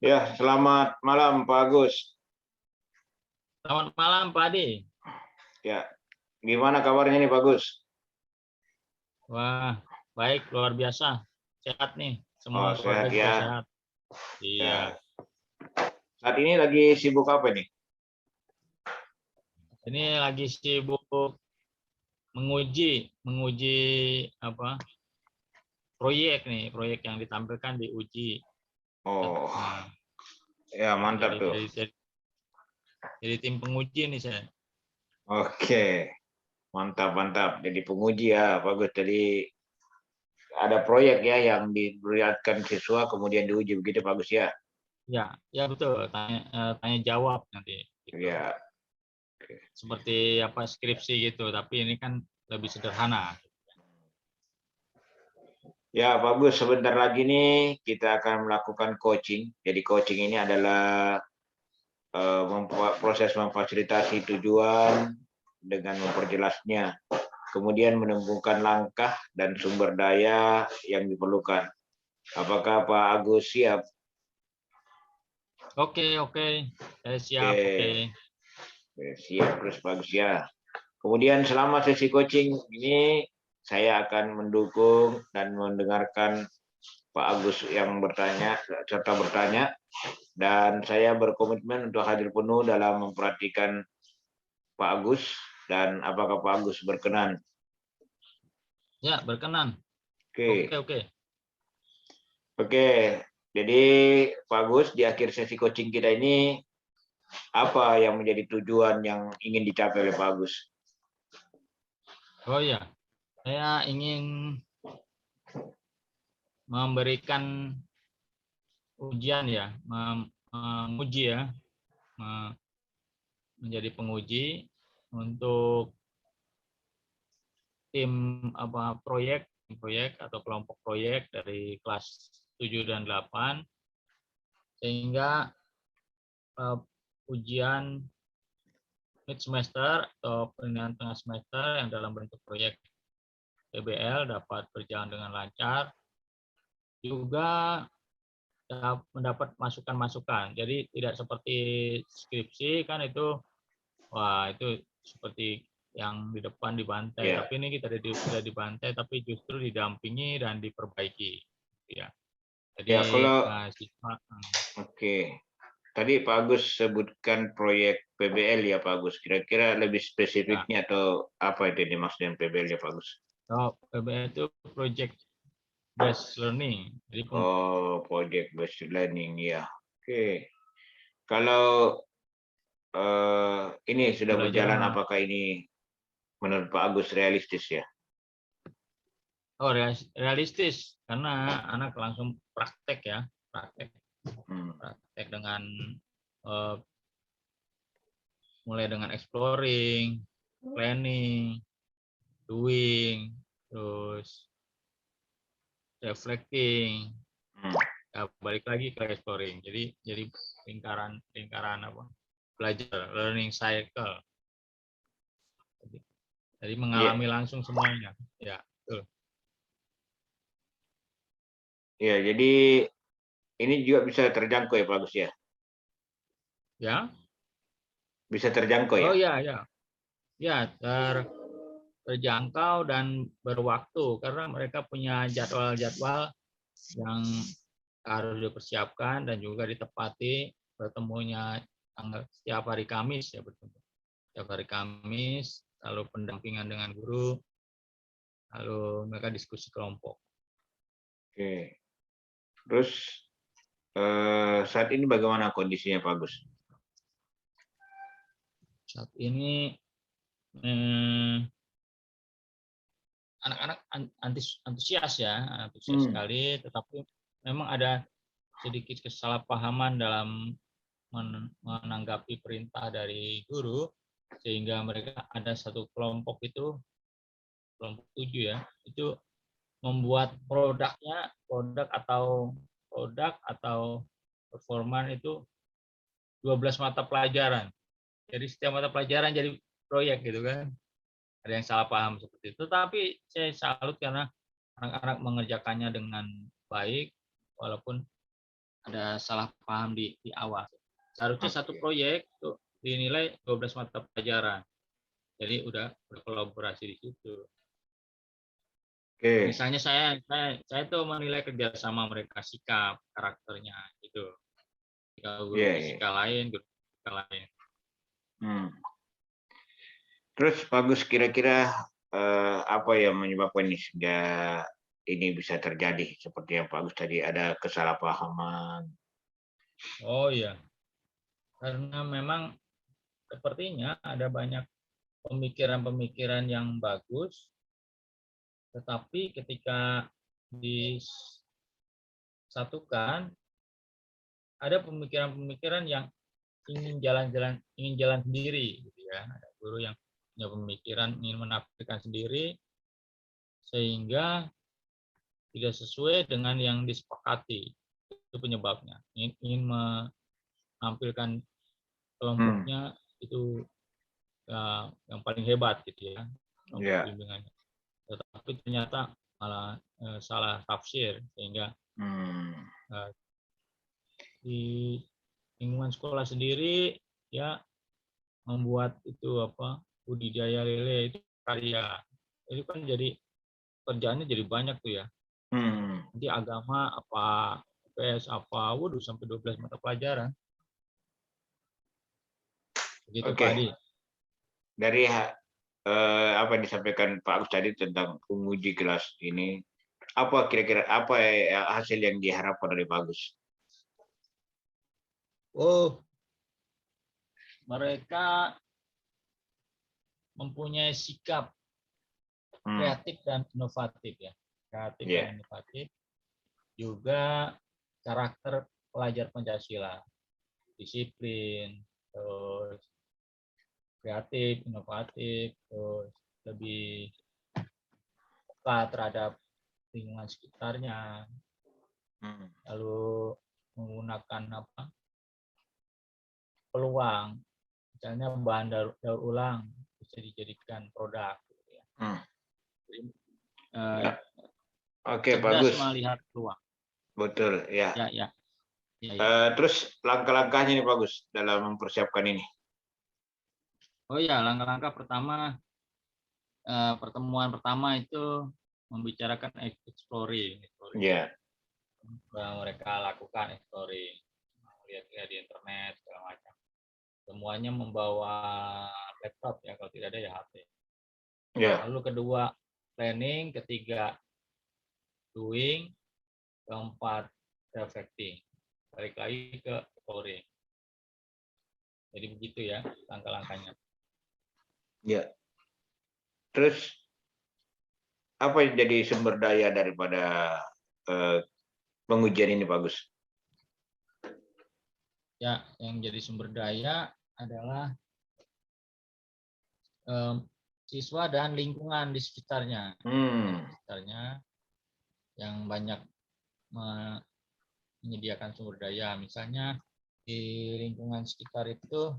Ya, selamat malam Pak Agus. Selamat malam Pak Adi. Ya, gimana kabarnya nih Pak Agus? Wah, baik, luar biasa. Sehat nih, semua Oh, keluarga sehat juga ya. sehat. Iya, Ya. Saat ini lagi sibuk apa nih? ini lagi sibuk menguji apa proyek nih, proyek yang ditampilkan diuji. Oh, Nah, ya mantap jadi, tuh. jadi, jadi, jadi tim penguji nih saya. Oke, mantap. Jadi penguji ya Pak Agus. Jadi ada proyek ya yang diberikan siswa kemudian diuji begitu Pak Agus ya? Ya, ya betul. Tanya jawab nanti gitu. Ya. Oke. Seperti apa skripsi gitu, tapi ini kan lebih sederhana. Ya, Pak Agus, sebentar lagi nih kita akan melakukan coaching. Jadi coaching ini adalah proses memfasilitasi tujuan dengan memperjelasnya, kemudian menemukan langkah dan sumber daya yang diperlukan. Apakah Pak Agus siap? Oke, saya siap. Oke, siap terus Pak Agus ya. Kemudian selama sesi coaching ini saya akan mendukung dan mendengarkan Pak Agus yang bertanya serta bertanya, dan saya berkomitmen untuk hadir penuh dalam memperhatikan Pak Agus, dan apakah Pak Agus berkenan? Ya, berkenan. Oke. Oke. Oke, jadi Pak Agus, di akhir sesi coaching kita ini, apa yang menjadi tujuan yang ingin dicapai oleh Pak Agus? Oh ya, saya ingin memberikan ujian ya, menguji ya, menjadi penguji untuk tim proyek atau kelompok proyek dari kelas 7 dan 8, sehingga ujian mid semester atau penilaian tengah semester yang dalam bentuk proyek PBL dapat berjalan dengan lancar, juga mendapat masukan-masukan. Jadi tidak seperti skripsi kan itu, wah itu seperti yang di depan dibantai. Ya. Tapi ini kita tidak dibantai, tapi justru didampingi dan diperbaiki. Ya. Jadi Ya, kalau siswa. oke. Tadi Pak Agus sebutkan proyek PBL ya Pak Agus. Kira-kira lebih Ya. spesifiknya atau apa itu dimaksudnya PBL ya Pak Agus? Oh, PBL itu project based learning. Jadi Oh, project based learning ya. Oke. Kalau ini sudah berjalan, pembelajaran. apakah ini menurut Pak Agus realistis ya? Oh, realistis karena anak langsung praktek ya, praktek dengan mulai dengan exploring, planning, doing, terus reflecting, ya, balik lagi ke exploring. Jadi lingkaran apa? Belajar, learning cycle. Jadi mengalami langsung semuanya. Ya, betul. Ya, jadi ini juga bisa terjangkau ya Pak Agus ya? Ya. Bisa terjangkau ya? Oh ya. Ya, terjangkau dan berwaktu karena mereka punya jadwal-jadwal yang harus dipersiapkan dan juga ditepati, bertemunya setiap hari Kamis ya, bertemu setiap hari Kamis, lalu pendampingan dengan guru, lalu mereka diskusi kelompok. Oke. Terus saat ini bagaimana kondisinya Pak Agus? Saat ini anak-anak antusias sekali, tetapi memang ada sedikit kesalahpahaman dalam menanggapi perintah dari guru, sehingga mereka ada satu kelompok itu, kelompok 7 ya, itu membuat produk atau performan itu 12 mata pelajaran. Jadi setiap mata pelajaran jadi proyek gitu kan. Ada yang salah paham seperti itu. Tapi saya salut karena anak-anak mengerjakannya dengan baik, walaupun ada salah paham di awal. Seharusnya satu Oke. proyek itu dinilai 12 mata pelajaran. Jadi udah berkolaborasi di situ. Oke. Misalnya saya tuh menilai kerjasama mereka, sikap, karakternya gitu. Jika guru Iya, iya. fisika lain, guru fisika lain. Hmm. Terus bagus, kira-kira apa yang menyebabkan ini sehingga ini bisa terjadi seperti yang Pak Agus tadi ada kesalahpahaman. Oh iya, karena memang sepertinya ada banyak pemikiran-pemikiran yang bagus, tetapi ketika disatukan ada pemikiran-pemikiran yang ingin jalan sendiri gitu ya. Ada guru yang punya pemikiran ingin menampilkan sendiri sehingga tidak sesuai dengan yang disepakati. Itu penyebabnya. Ingin menampilkan Hmm. kelompoknya itu yang paling hebat gitu ya, kelompok Ya. bimbingannya. Tetapi ternyata malah salah tafsir sehingga Hmm. di lingkungan sekolah sendiri ya membuat itu apa budidaya lele itu karya. Itu kan jadi kerjaannya jadi banyak tuh ya. Hmm. Nanti agama apa, PS apa, waduh sampai 12 mata pelajaran. Begitu Pak Oke. Adi. Dari apa yang disampaikan Pak Agus tadi tentang penguji kelas ini, apa kira-kira apa hasil yang diharapkan dari Pak Agus? Oh, mereka mempunyai sikap Hmm. kreatif dan inovatif ya. Kreatif Ya. dan inovatif. Juga karakter pelajar Pancasila. Disiplin, terus kreatif, inovatif, terus lebih peka terhadap lingkungan sekitarnya, Hmm. lalu menggunakan apa peluang, misalnya bahan daur ulang bisa dijadikan produk. Gitu ya. Hmm. Jadi, Ya. Oke, cerdas bagus. melihat peluang. Betul, ya. Ya, ya, ya, ya. Terus langkah-langkahnya nih bagus dalam mempersiapkan ini. Oh ya, langkah-langkah pertama, pertemuan pertama itu membicarakan exploring. Ya. Mereka lakukan exploring, lihat-lihat di internet segala macam. Semuanya membawa laptop ya, kalau tidak ada ya HP. Ya. Lalu kedua planning, ketiga doing, keempat reflecting. Balik lagi ke exploring. Jadi begitu ya langkah-langkahnya. Ya. Terus apa yang jadi sumber daya daripada pengujian ini bagus? Ya, yang jadi sumber daya adalah siswa dan lingkungan di sekitarnya. Hmm. Di sekitarnya yang banyak menyediakan sumber daya. Misalnya di lingkungan sekitar itu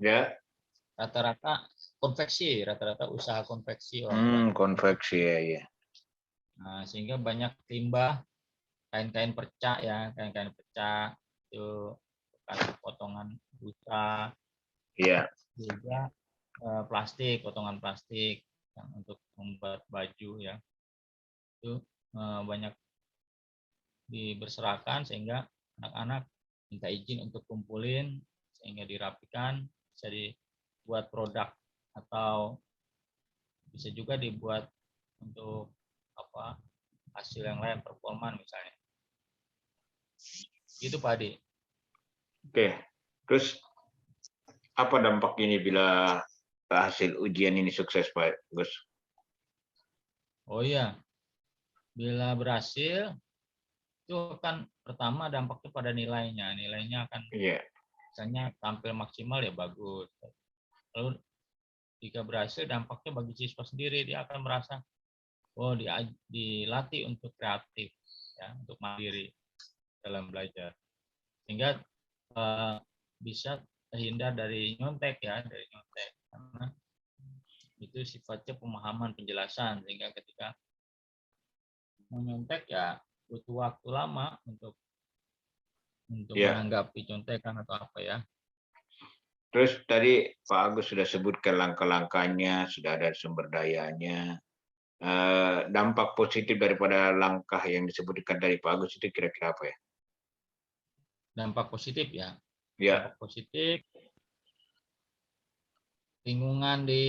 Ya. rata-rata konveksi, rata-rata usaha konveksi orang tua. Konveksi ya. Nah, sehingga banyak limbah kain-kain perca ya, kain-kain perca itu bekas potongan busa, Iya. juga plastik, potongan plastik yang untuk membuat baju ya. Itu banyak diberserakan sehingga anak-anak minta izin untuk kumpulin sehingga dirapikan bisa dibuat produk atau bisa juga dibuat untuk apa hasil yang lain performan misalnya. Gitu Pak Adi. Oke. Terus apa dampak ini bila hasil ujian ini sukses Pak Gus? Oh iya, bila berhasil itu kan pertama dampaknya pada nilainya. Nilainya akan Iya. misalnya tampil maksimal ya bagus. Lalu jika berhasil dampaknya bagi siswa sendiri, dia akan merasa oh dilatih untuk kreatif ya, untuk mandiri dalam belajar. Sehingga bisa terhindar dari nyontek ya, dari nyontek karena itu sifatnya pemahaman penjelasan sehingga ketika menyontek ya butuh waktu lama untuk untuk Ya. menanggapi contekan atau apa ya. Terus tadi Pak Agus sudah sebutkan langkah-langkahnya, sudah ada sumber dayanya. Dampak positif daripada langkah yang disebutkan dari Pak Agus itu kira-kira apa ya? Dampak positif ya. Ya, Dampak positif, lingkungan di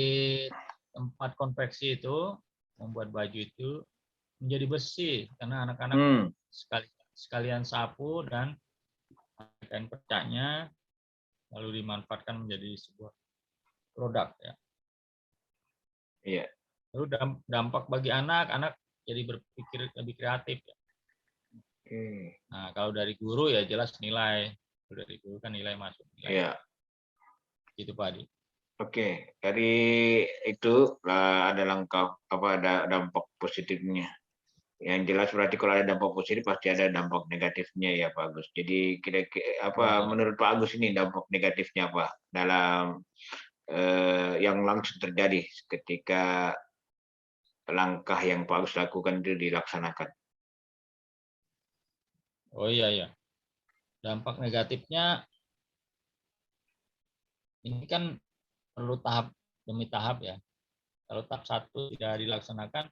tempat konveksi itu, membuat baju itu menjadi bersih karena anak-anak sekalian sapu dan kain percaknya lalu dimanfaatkan menjadi sebuah produk ya. iya. Lalu dampak bagi anak jadi berpikir lebih kreatif ya. Oke. Nah, kalau dari guru ya jelas nilai. Kalau dari guru kan nilai masuk nilai. Iya. Gitu Pak Adi. Oke, dari itu ada langkah ada dampak positifnya. Yang jelas berarti kalau ada dampak positif pasti ada dampak negatifnya ya Pak Agus. Jadi kira-kira Ya. menurut Pak Agus ini dampak negatifnya apa dalam yang langsung terjadi ketika langkah yang Pak Agus lakukan itu dilaksanakan? Oh iya ya. Dampak negatifnya ini kan perlu tahap demi tahap ya. Kalau tahap 1 tidak dilaksanakan,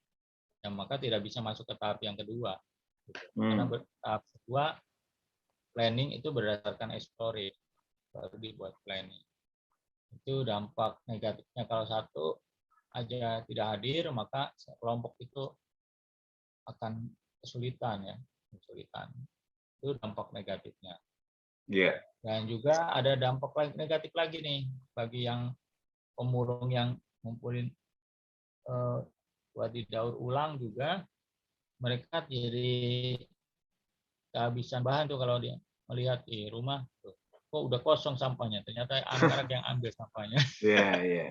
ya maka tidak bisa masuk ke tahap yang kedua. Karena tahap kedua planning itu berdasarkan exploratory, baru dibuat planning. Itu dampak negatifnya. Kalau satu aja tidak hadir, maka kelompok itu akan kesulitan ya, kesulitan. Itu dampak negatifnya. Iya. Dan juga ada dampak negatif lagi nih bagi yang pemulung yang ngumpulin buat didaur ulang juga, mereka jadi kehabisan bahan tuh kalau dia melihat di rumah tuh, kok udah kosong sampahnya, ternyata anak-anak yang ambil sampahnya. Iya, iya.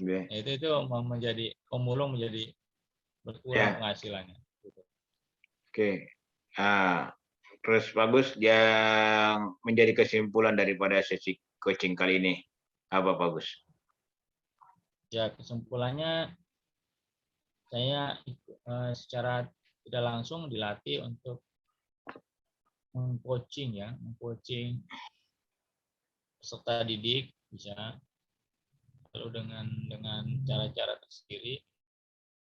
Nah, itu menjadi pemulung menjadi berkurang penghasilannya. Oke. Terus bagus yang menjadi kesimpulan daripada sesi coaching kali ini apa bagus? Ya, kesimpulannya saya secara tidak langsung dilatih untuk mengcoaching ya, mengcoaching peserta didik bisa, lalu dengan cara-cara tersendiri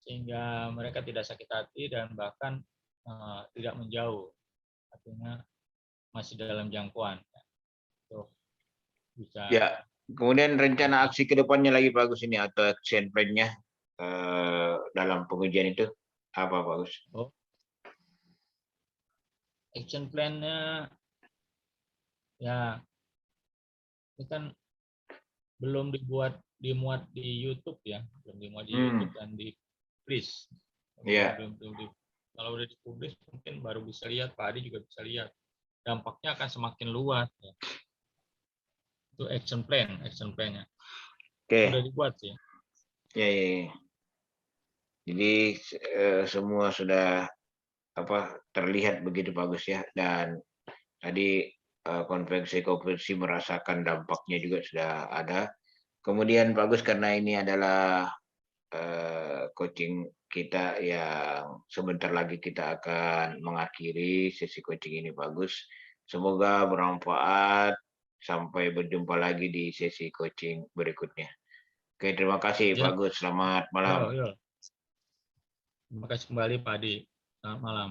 sehingga mereka tidak sakit hati dan bahkan tidak menjauh, artinya masih dalam jangkauan. Untuk bisa. Ya, kemudian rencana aksi ke depannya lagi bagus ini atau action plan-nya dalam pengujian itu apa bagus? Oh, action plan-nya ya ini kan belum dimuat di YouTube ya, belum dimuat di YouTube dan di-publish. Iya. Kalau udah dipublish mungkin baru bisa lihat, Pak Adi juga bisa lihat. Dampaknya akan semakin luas ya. Itu action plan-nya. Oke. Sudah dibuat sih. Ya. Jadi semua sudah terlihat begitu bagus ya, dan tadi konferensi merasakan dampaknya juga sudah ada. Kemudian bagus karena ini adalah coaching kita yang sebentar lagi kita akan mengakhiri sesi coaching ini bagus. Semoga bermanfaat. Sampai berjumpa lagi di sesi coaching berikutnya. Oke, terima kasih Ya. Pak Gus. Selamat malam. Terima kasih kembali Pak Adi. Selamat malam.